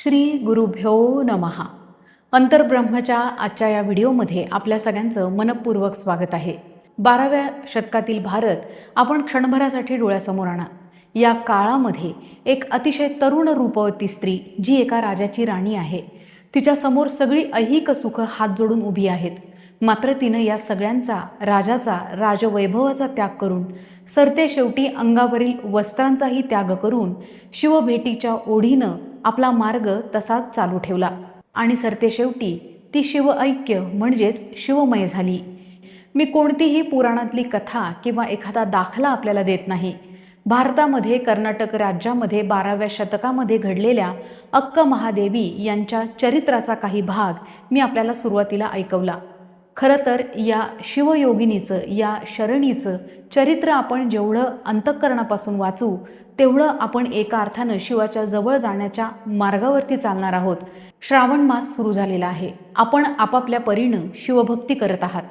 श्री गुरुभ्यो नमः. अंतर्ब्रह्मच्या आजच्या या व्हिडिओमध्ये आपल्या सगळ्यांचं मनपूर्वक स्वागत आहे. 12व्या शतकातील भारत आपण क्षणभरासाठी डोळ्यासमोर आणा. या काळामध्ये एक अतिशय तरुण रूपवती स्त्री जी एका राजाची राणी आहे, तिच्यासमोर सगळी ऐहिक सुख हात जोडून उभी आहेत. मात्र तिनं या सगळ्यांचा, राजाचा, राजवैभवाचा त्याग करून, सरते शेवटी अंगावरील वस्त्रांचाही त्याग करून शिवभेटीच्या ओढीनं आपला मार्ग तसाच चालू ठेवला आणि सरते शेवटी ती शिव ऐक्य म्हणजेच शिवमय झाली. मी कोणतीही पुराणातली कथा किंवा एखादा दाखला आपल्याला देत नाही. भारतामध्ये कर्नाटक राज्यामध्ये 12व्या शतकामध्ये घडलेल्या अक्क महादेवी यांच्या चरित्राचा काही भाग मी आपल्याला सुरुवातीला ऐकवला. खरं तर या शिवयोगिनीचं, या शरणीचं चरित्र आपण जेवढं अंतःकरणापासून वाचू तेवढं आपण एका अर्थानं शिवाच्या जवळ जाण्याच्या मार्गावरती चालणार आहोत. श्रावण मास सुरू झालेला आहे. आपण आपापल्या परीनं शिवभक्ती करत आहात.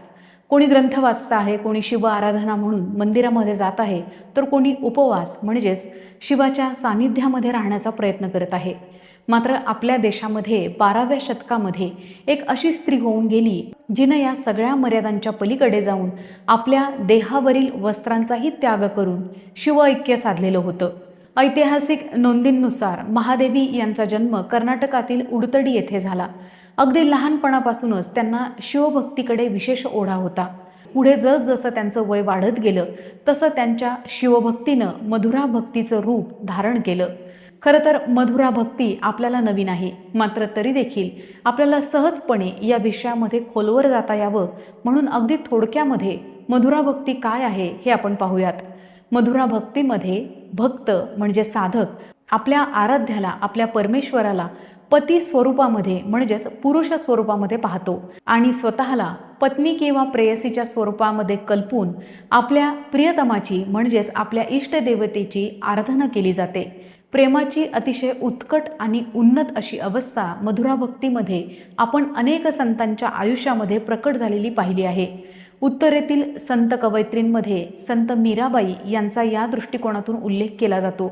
कोणी ग्रंथ वाचत आहे, कोणी शिव आराधना म्हणून मंदिरामध्ये जात आहे, तर कोणी उपवास म्हणजेच शिवाच्या सानिध्यामध्ये राहण्याचा प्रयत्न करत आहे. मात्र आपल्या देशामध्ये 12व्या शतकामध्ये एक अशी स्त्री होऊन गेली जिनं या सगळ्या मर्यादांच्या पलीकडे जाऊन आपल्या देहावरील वस्त्रांचाही त्याग करून शिवऐक्य साधलेलं होतं. ऐतिहासिक नोंदींनुसार महादेवी यांचा जन्म कर्नाटकातील उडतडी येथे झाला. अगदी लहानपणापासूनच त्यांना शिवभक्तीकडे विशेष ओढा होता. पुढे जसजसं त्यांचं वय वाढत गेलं तसं त्यांच्या शिवभक्तीनं मधुरा भक्तीचं रूप धारण केलं. खरं तर मधुरा भक्ती आपल्याला नवीन आहे, मात्र तरी देखील आपल्याला सहजपणे या विषयामध्ये खोलवर जाता यावं म्हणून अगदी थोडक्यामध्ये मधुरा भक्ती काय आहे हे आपण पाहूयात. मधुरा भक्तीमध्ये भक्त म्हणजे साधक आपल्या आराध्याला, आपल्या परमेश्वराला पती स्वरूपामध्ये म्हणजेच पुरुष स्वरूपामध्ये पाहतो आणि स्वतःला पत्नी किंवा प्रेयसीच्या स्वरूपामध्ये कल्पून आपल्या प्रियतमाची म्हणजेच आपल्या इष्टदेवतेची आराधना केली जाते. प्रेमाची अतिशय उत्कट आणि उन्नत अशी अवस्था मधुरा भक्तीमध्ये आपण अनेक संतांच्या आयुष्यामध्ये प्रकट झालेली पाहिली आहे. उत्तरेतील संत कवयित्रींमध्ये संत मीराबाई यांचा या दृष्टिकोनातून उल्लेख केला जातो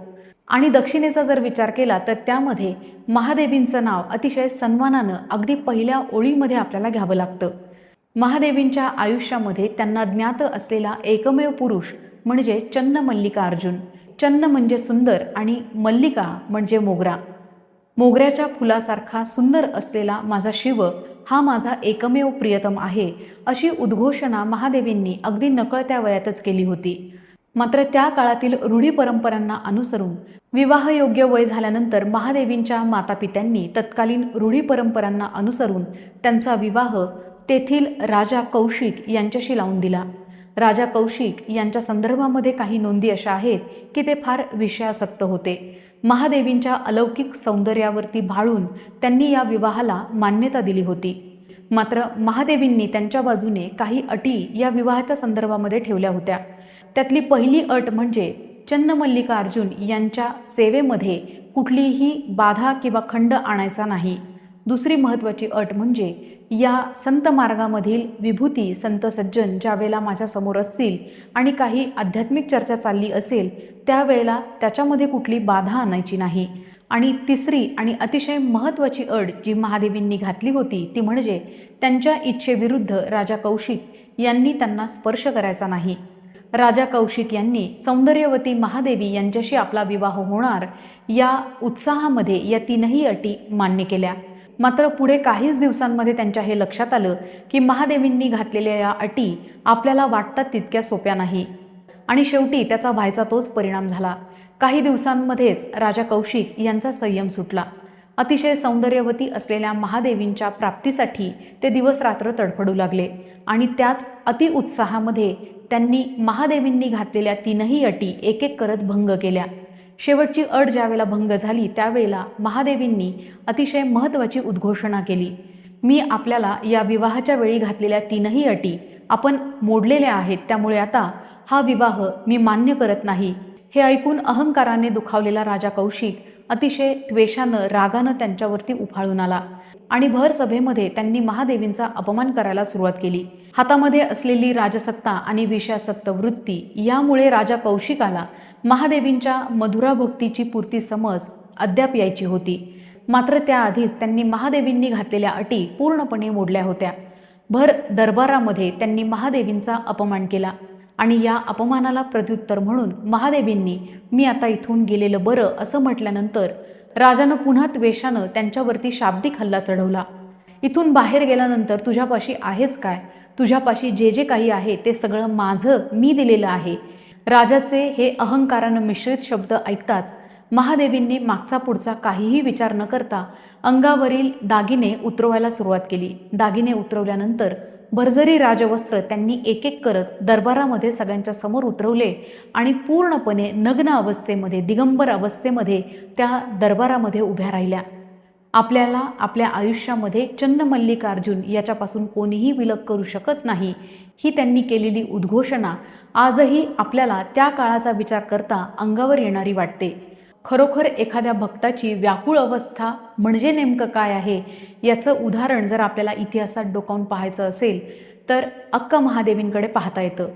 आणि दक्षिणेचा जर विचार केला तर त्यामध्ये महादेवींचं नाव अतिशय सन्मानानं अगदी पहिल्या ओळीमध्ये आपल्याला घ्यावं लागतं. महादेवींच्या आयुष्यामध्ये त्यांना ज्ञात असलेला एकमेव पुरुष म्हणजे चन्न मल्लिकार्जुन. चन्न म्हणजे सुंदर आणि मल्लिका म्हणजे मोगरा. मोगऱ्याच्या फुलासारखा सुंदर असलेला माझा शिव हा माझा एकमेव प्रियतम आहे, अशी उद्घोषणा महादेवींनी अगदी नकळत्या वयातच केली होती. मात्र त्या काळातील रूढी परंपरांना अनुसरून विवाहयोग्य वय झाल्यानंतर महादेवींच्या मातापित्यांनी तत्कालीन रूढी परंपरांना अनुसरून त्यांचा विवाह तेथील राजा कौशिक यांच्याशी लावून दिला. राजा कौशिक यांच्या संदर्भामध्ये काही नोंदी अशा आहेत की ते फार विषयासक्त होते. महादेवींच्या अलौकिक सौंदर्यावरती भाळून त्यांनी या विवाहाला मान्यता दिली होती. मात्र महादेवींनी त्यांच्या बाजूने काही अटी या विवाहाच्या संदर्भामध्ये ठेवल्या होत्या. त्यातली पहिली अट म्हणजे चन्न मल्लिकार्जुन यांच्या सेवेमध्ये कुठलीही बाधा किंवा खंड आणायचा नाही. दुसरी महत्त्वाची अट म्हणजे या संत मार्गामधील विभूती संत सज्जन ज्या वेळेला माझ्यासमोर असतील आणि काही आध्यात्मिक चर्चा चालली असेल त्यावेळेला त्याच्यामध्ये कुठली बाधा आणायची नाही. आणि तिसरी आणि अतिशय महत्त्वाची अट जी महादेवींनी घातली होती ती म्हणजे त्यांच्या इच्छेविरुद्ध राजा कौशिक यांनी त्यांना स्पर्श करायचा नाही. राजा कौशिक यांनी सौंदर्यवती महादेवी यांच्याशी आपला विवाह होणार या उत्साहामध्ये या तीनही अटी मान्य केल्या. मात्र पुढे काहीच दिवसांमध्ये त्यांच्या हे लक्षात आलं की महादेवींनी घातलेल्या या अटी आपल्याला वाटतात तितक्या सोप्या नाही आणि शेवटी त्याचा व्हायचा तोच परिणाम झाला. काही दिवसांमध्येच राजा कौशिक यांचा संयम सुटला. अतिशय सौंदर्यवती असलेल्या महादेवींच्या प्राप्तीसाठी ते दिवस रात्र तडफडू लागले आणि त्याच अतिउत्साहामध्ये त्यांनी महादेवींनी घातलेल्या तीनही अटी एक एक करत भंग केल्या. शेवटची अट ज्यावेळेला भंग झाली त्यावेळेला महादेवींनी अतिशय महत्त्वाची उद्घोषणा केली. मी आपल्याला या विवाहाच्या वेळी घातलेल्या तीनही अटी आपण मोडलेल्या आहेत, त्यामुळे आता हा विवाह मी मान्य करत नाही. हे ऐकून अहंकाराने दुखावलेला राजा कौशिक अतिशय द्वेषानं रागानं त्यांच्यावरती उफाळून आला आणि भर सभेमध्ये त्यांनी महादेवींचा अपमान करायला सुरुवात केली. हातामध्ये असलेली राजसत्ता आणि विषयासक्त वृत्ती यामुळे राजा कौशिकाला महादेवींच्या मधुरा भक्तीची पुरती समज अद्याप यायची होती. मात्र त्याआधीच त्यांनी महादेवींनी घातलेल्या अटी पूर्णपणे मोडल्या होत्या. भर दरबारामध्ये त्यांनी महादेवींचा अपमान केला आणि या अपमानाला प्रत्युत्तर म्हणून महादेवींनी मी आता इथून गेलेलं बरं असं म्हटल्यानंतर राजानं पुन्हा द्वेषानं त्यांच्यावरती शाब्दिक हल्ला चढवला. इथून बाहेर गेल्यानंतर तुझ्यापाशी आहेच काय? तुझ्यापाशी जे जे काही आहे ते सगळं माझं, मी दिलेलं आहे. राजाचे हे अहंकारानं मिश्रित शब्द ऐकताच महादेवींनी मागचा पुढचा काहीही विचार न करता अंगावरील दागिने उतरवायला सुरुवात केली. दागिने उतरवल्यानंतर भरजरी राजवस्त्र त्यांनी एक एक करत दरबारामध्ये सगळ्यांच्या समोर उतरवले आणि पूर्णपणे नग्न अवस्थेमध्ये, दिगंबर अवस्थेमध्ये त्या दरबारामध्ये उभ्या राहिल्या. आपल्याला आपल्या आयुष्यामध्ये चन्नमल्लिकार्जुन याच्यापासून कोणीही विलग करू शकत नाही, ही त्यांनी केलेली उद्घोषणा आजही आपल्याला त्या काळाचा विचार करता अंगावर येणारी वाटते. खरोखर एखाद्या भक्ताची व्याकुळ अवस्था म्हणजे नेमकं काय आहे याचं उदाहरण जर आपल्याला इतिहासात डोकावून पाहायचं असेल तर अक्का महादेवींकडे पाहता येतं.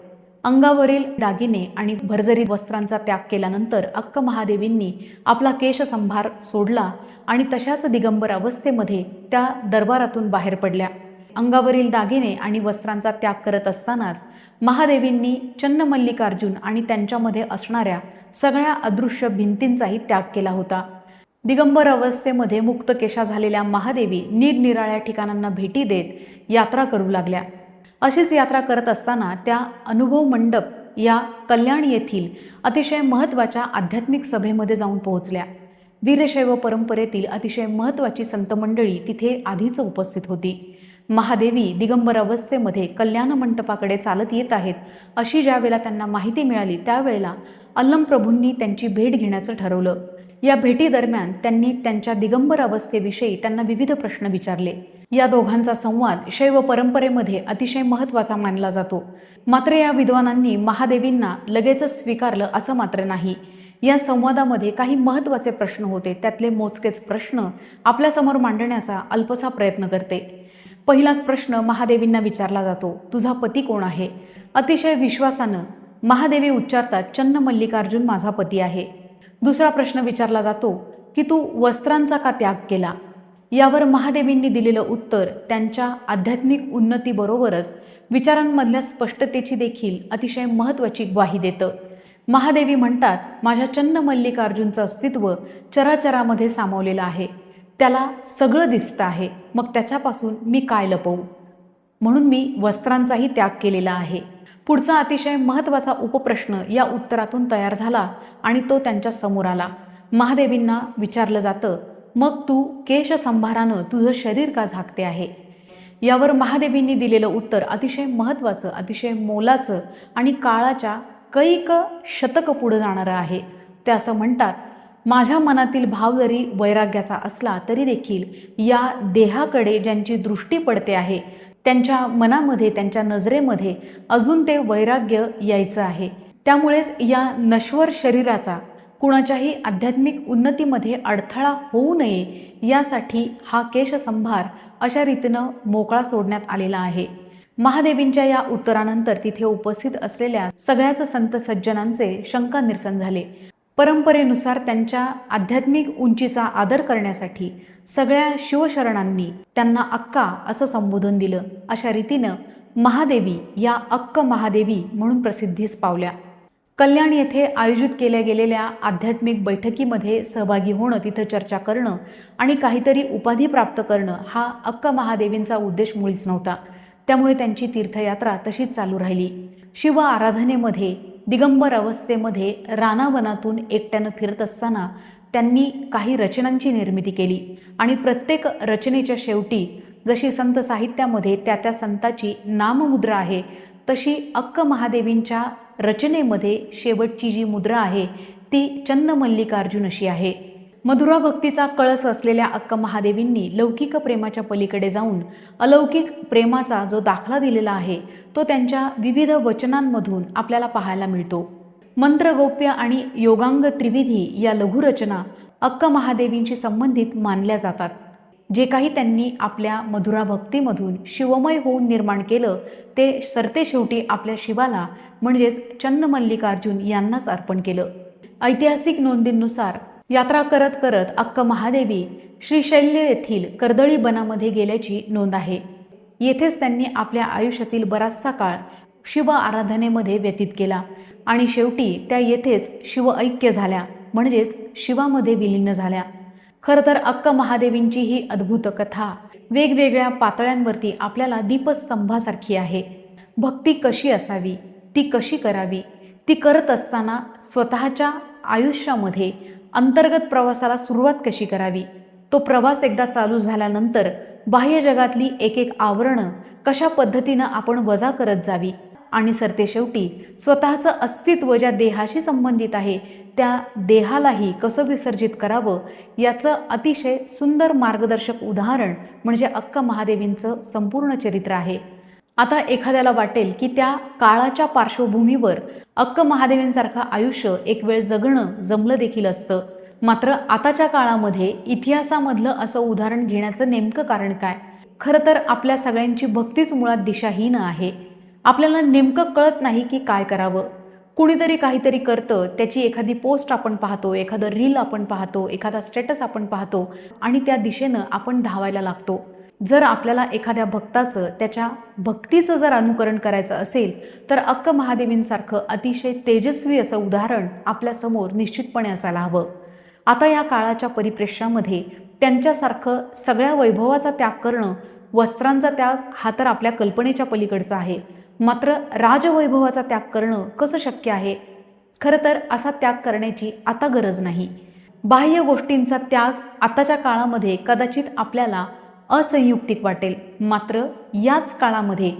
अंगावरील दागिने आणि भरजरी वस्त्रांचा त्याग केल्यानंतर अक्का महादेवींनी आपला केशसंभार सोडला आणि तशाच दिगंबर अवस्थेमध्ये त्या दरबारातून बाहेर पडल्या. अंगावरील दागिने आणि वस्त्रांचा त्याग करत असतानाच महादेवींनी चन्नमल्लिकार्जुन आणि त्यांच्यामध्ये असणाऱ्या सगळ्या अदृश्य भिंतींचाही त्याग केला होता. दिगंबर अवस्थेमध्ये मुक्त केशा झालेल्या महादेवी निरनिराळ्या ठिकाणांना भेटी देत यात्रा करू लागल्या. अशीच यात्रा करत असताना त्या अनुभव मंडप या कल्याण येथील अतिशय महत्त्वाच्या आध्यात्मिक सभेमध्ये जाऊन पोहोचल्या. वीरशैव परंपरेतील अतिशय महत्त्वाची संत मंडळी तिथे आधीच उपस्थित होती. महादेवी दिगंबर अवस्थेमध्ये कल्याण मंडपाकडे चालत येत आहेत अशी ज्यावेळेला त्यांना माहिती मिळाली त्यावेळेला अल्लमप्रभूंनी त्यांची भेट घेण्याचं ठरवलं. या भेटीदरम्यान त्यांनी त्यांच्या दिगंबर अवस्थेविषयी त्यांना विविध प्रश्न विचारले. या दोघांचा संवाद शैव परंपरेमध्ये अतिशय महत्त्वाचा मानला जातो. मात्र या विद्वानांनी महादेवींना लगेचच स्वीकारलं असं मात्र नाही. या संवादामध्ये काही महत्त्वाचे प्रश्न होते. त्यातले मोजकेच प्रश्न आपल्यासमोर मांडण्याचा अल्पसा प्रयत्न करते. पहिलाच प्रश्न महादेवींना विचारला जातो, तुझा पती कोण आहे? अतिशय विश्वासानं महादेवी उच्चारतात, चन्नमल्लिकार्जुन माझा पती आहे. दुसरा प्रश्न विचारला जातो की तू वस्त्रांचा का त्याग केला? यावर महादेवींनी दिलेलं उत्तर त्यांच्या आध्यात्मिक उन्नतीबरोबरच विचारांमधल्या स्पष्टतेची देखील अतिशय महत्त्वाची ग्वाही देतं. महादेवी म्हणतात, माझ्या चन्नमल्लिकार्जुनचं अस्तित्व चराचरामध्ये सामावलेलं आहे. त्याला सगळं दिसतं आहे. मग त्याच्यापासून मी काय लपवू? म्हणून मी वस्त्रांचाही त्याग केलेला आहे. पुढचा अतिशय महत्त्वाचा उपप्रश्न या उत्तरातून तयार झाला आणि तो त्यांच्या समोर आला. महादेवींना विचारलं जातं, मग तू केशसंभारानं तुझं शरीर का झाकते आहे? यावर महादेवींनी दिलेलं उत्तर अतिशय महत्त्वाचं, अतिशय मोलाचं आणि काळाच्या कैक शतक पुढं जाणारं आहे. ते असं म्हणतात, माझ्या मनातील भाव जरी वैराग्याचा असला तरी देखील या देहाकडे ज्यांची दृष्टी पडते आहे त्यांच्या मनामध्ये, त्यांच्या नजरेमध्ये अजून ते वैराग्य यायचं आहे. त्यामुळेच या नश्वर शरीराचा कुणाच्याही आध्यात्मिक उन्नतीमध्ये अडथळा होऊ नये यासाठी हा केशसंभार अशा रीतीनं मोकळा सोडण्यात आलेला आहे. महादेवींच्या या उत्तरानंतर तिथे उपस्थित असलेल्या सगळ्याच संत सज्जनांचे शंका निरसन झाले. परंपरेनुसार त्यांच्या आध्यात्मिक उंचीचा आदर करण्यासाठी सगळ्या शिवशरणांनी त्यांना अक्का असं संबोधन दिलं. अशा रीतीनं महादेवी या अक्क महादेवी म्हणून प्रसिद्धीस पावल्या. कल्याण येथे आयोजित केल्या गेलेल्या आध्यात्मिक बैठकीमध्ये सहभागी होणं, तिथं चर्चा करणं आणि काहीतरी उपाधी प्राप्त करणं हा अक्क महादेवींचा उद्देश मुळीच नव्हता. त्यामुळे त्यांची तीर्थयात्रा तशीच चालू राहिली. शिव आराधनेमध्ये दिगंबर अवस्थेमध्ये रानावनातून एकट्यानं फिरत असताना त्यांनी काही रचनांची निर्मिती केली आणि प्रत्येक रचनेच्या शेवटी जशी संत साहित्यामध्ये त्या संताची नाममुद्रा आहे तशी अक्क महादेवींच्या रचनेमध्ये शेवटची जी मुद्रा आहे ती चन्नमल्लिकार्जुन अशी आहे. मधुरा भक्तीचा कळस असलेल्या अक्क महादेवींनी लौकिक प्रेमाच्या पलीकडे जाऊन अलौकिक प्रेमाचा जो दाखला दिलेला आहे तो त्यांच्या विविध वचनांमधून आपल्याला पाहायला मिळतो. मंत्रगोप्य आणि योगांग त्रिविधी या लघुरचना अक्क महादेवींशी संबंधित मानल्या जातात. जे काही त्यांनी आपल्या मधुरा भक्तीमधून शिवमय होऊन निर्माण केलं ते सरतेशेवटी आपल्या शिवाला म्हणजेच चन्नमल्लिकार्जुन यांनाच अर्पण केलं. ऐतिहासिक नोंदींनुसार यात्रा करत करत अक्क महादेवी श्रीशैल्य येथील कर्दळी बनामध्ये गेल्याची नोंद आहे. येथेच त्यांनी आपल्या आयुष्यातील बराचसा काळ शिव आराधनेमध्ये व्यतीत केला आणि शेवटी त्या येथेच शिव ऐक्य झाल्या, म्हणजेच शिवामध्ये विलीन झाल्या. खरं तर अक्क महादेवींची ही अद्भुत कथा वेगवेगळ्या पातळ्यांवरती आपल्याला दीपस्तंभासारखी आहे. भक्ती कशी असावी, ती कशी करावी, ती करत असताना स्वतःच्या आयुष्यामध्ये अंतर्गत प्रवासाला सुरुवात कशी करावी, तो प्रवास एकदा चालू झाल्यानंतर बाह्य जगातली एक एक आवरणं कशा पद्धतीनं आपण वजा करत जावी आणि सरतेशेवटी स्वतःचं अस्तित्व ज्या देहाशी संबंधित आहे त्या देहालाही कसं विसर्जित करावं, याचं अतिशय सुंदर मार्गदर्शक उदाहरण म्हणजे अक्क महादेवींचं संपूर्ण चरित्र आहे. आता एखाद्याला वाटेल की त्या काळाच्या पार्श्वभूमीवर अक्क महादेवींसारखं आयुष्य एक वेळ जगणं जमलं देखील असतं. मात्र आताच्या काळामध्ये इतिहासामधलं असं उदाहरण घेण्याचं नेमकं कारण काय? खरं तर आपल्या सगळ्यांची भक्तीच मुळात दिशाहीन आहे. आपल्याला नेमकं कळत नाही की काय करावं. कुणीतरी काहीतरी करतं, त्याची एखादी पोस्ट आपण पाहतो, एखादं रील आपण पाहतो, एखादा स्टेटस आपण पाहतो आणि त्या दिशेनं आपण धावायला लागतो. जर आपल्याला एखाद्या भक्ताचं, त्याच्या भक्तीचं जर अनुकरण करायचं असेल तर अक्क महादेवींसारखं अतिशय तेजस्वी असं उदाहरण आपल्यासमोर निश्चितपणे असायला हवं. आता या काळाच्या परिप्रेक्ष्यामध्ये त्यांच्यासारखं सगळ्या वैभवाचा त्याग करणं, वस्त्रांचा त्याग हा तर आपल्या कल्पनेच्या पलीकडचा आहे. मात्र राजवैभवाचा त्याग करणं कसं शक्य आहे? खरं तर असा त्याग करण्याची आता गरज नाही. बाह्य गोष्टींचा त्याग आताच्या काळामध्ये कदाचित आपल्याला असंयुक्तिक वाटेल, मात्र याच काळामध्ये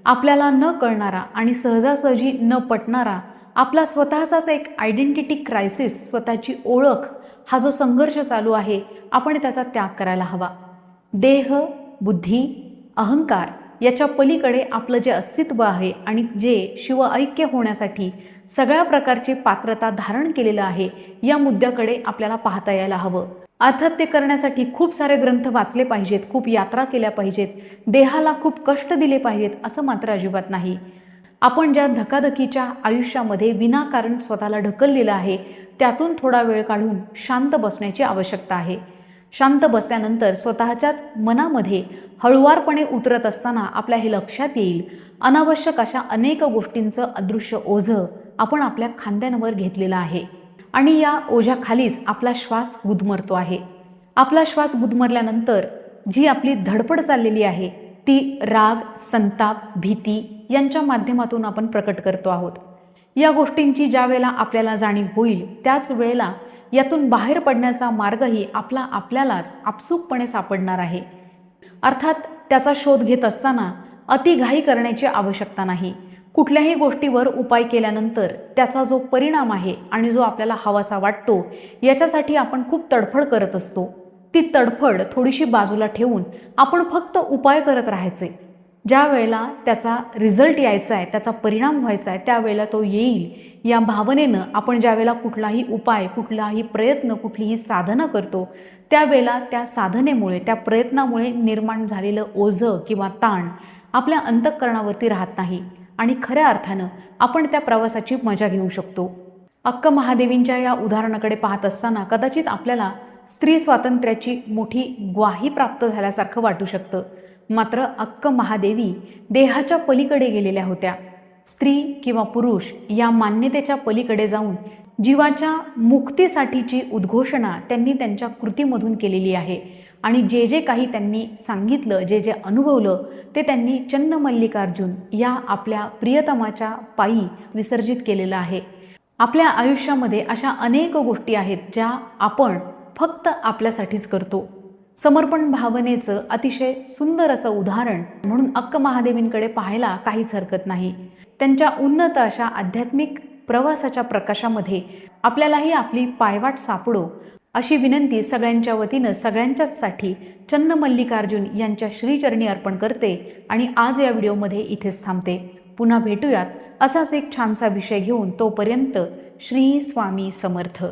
आपल्याला न कळणारा आणि सहजासहजी न पटणारा आपला स्वतःचाच एक आयडेंटिटी क्रायसिस, स्वतःची ओळख, हा जो संघर्ष चालू आहे, आपण त्याचा त्याग करायला हवा. देह, बुद्धी, अहंकार याच्या पलीकडे आपलं जे अस्तित्व आहे आणि जे शिव ऐक्य होण्यासाठी सगळ्या प्रकारची पात्रता धारण केलेलं आहे, या मुद्द्याकडे आपल्याला पाहता यायला हवं. अर्थात ते करण्यासाठी खूप सारे ग्रंथ वाचले पाहिजेत, खूप यात्रा केल्या पाहिजेत, देहाला खूप कष्ट दिले पाहिजेत असं मात्र अजिबात नाही. आपण ज्या धकाधकीच्या आयुष्यामध्ये विनाकारण स्वतःला ढकललेलं आहे, त्यातून थोडा वेळ काढून शांत बसण्याची आवश्यकता आहे. शांत बसल्यानंतर स्वतःच्याच मनामध्ये हळुवारपणे उतरत असताना आपल्या हे लक्षात येईल, अनावश्यक अशा अनेक गोष्टींचं अदृश्य ओझं आपण आपल्या खांद्यांवर घेतलेलं आहे आणि या ओझ्याखालीच आपला श्वास गुदमरतो आहे. आपला श्वास गुदमरल्यानंतर जी आपली धडपड चाललेली आहे ती राग, संताप, भीती यांच्या माध्यमातून आपण प्रकट करतो आहोत. या गोष्टींची ज्या वेळेला आपल्याला जाणीव होईल त्याच वेळेला यातून बाहेर पडण्याचा मार्गही आपल्यालाच आपसूकपणे सापडणार आहे. अर्थात त्याचा शोध घेत असताना अतिघाई करण्याची आवश्यकता नाही. कुठल्याही गोष्टीवर उपाय केल्यानंतर त्याचा जो परिणाम आहे आणि जो आपल्याला हवासा वाटतो, याच्यासाठी आपण खूप तडफड करत असतो. ती तडफड थोडीशी बाजूला ठेवून आपण फक्त उपाय करत राहायचे. ज्या वेळेला त्याचा रिझल्ट यायचा आहे, त्याचा परिणाम व्हायचा आहे, त्यावेळेला तो येईल या भावनेनं आपण ज्या वेळेला कुठलाही उपाय, कुठलाही प्रयत्न, कुठलीही साधना करतो, त्यावेळेला त्या साधनेमुळे, त्या प्रयत्नामुळे निर्माण झालेलं ओझं किंवा ताण आपल्या अंतःकरणावरती राहत नाही आणि खऱ्या अर्थानं आपण त्या प्रवासाची मजा घेऊ शकतो. अक्क महादेवींच्या या उदाहरणाकडे पाहत असताना कदाचित आपल्याला स्त्री स्वातंत्र्याची मोठी ग्वाही प्राप्त झाल्यासारखं वाटू शकतं. मात्र अक्क महादेवी देहाच्या पलीकडे गेलेल्या होत्या. स्त्री किंवा पुरुष या मान्यतेच्या पलीकडे जाऊन जीवाच्या मुक्तीसाठीची उद्घोषणा त्यांनी त्यांच्या कृतीमधून केलेली आहे आणि जे जे काही त्यांनी सांगितलं, जे जे अनुभवलं, ते त्यांनी चन्नमल्लिकार्जुन या आपल्या प्रियतमाच्या पायी विसर्जित केलेलं आहे. आपल्या आयुष्यामध्ये अशा अनेक गोष्टी आहेत ज्या आपण फक्त आपल्यासाठीच करतो. समर्पण भावनेचं अतिशय सुंदर असं उदाहरण म्हणून अक्क महादेवींकडे पाहायला काहीच हरकत नाही. त्यांच्या उन्नत अशा आध्यात्मिक प्रवासाच्या प्रकाशामध्ये आपल्यालाही आपली पायवाट सापडो अशी विनंती सगळ्यांच्या वतीनं सगळ्यांच्याचसाठी चन्नमल्लिकार्जुन यांच्या श्रीचरणी अर्पण करते आणि आज या व्हिडिओमध्ये इथेच थांबते. पुन्हा भेटूयात असाच एक छानसा विषय घेऊन. तोपर्यंत श्री स्वामी समर्थ.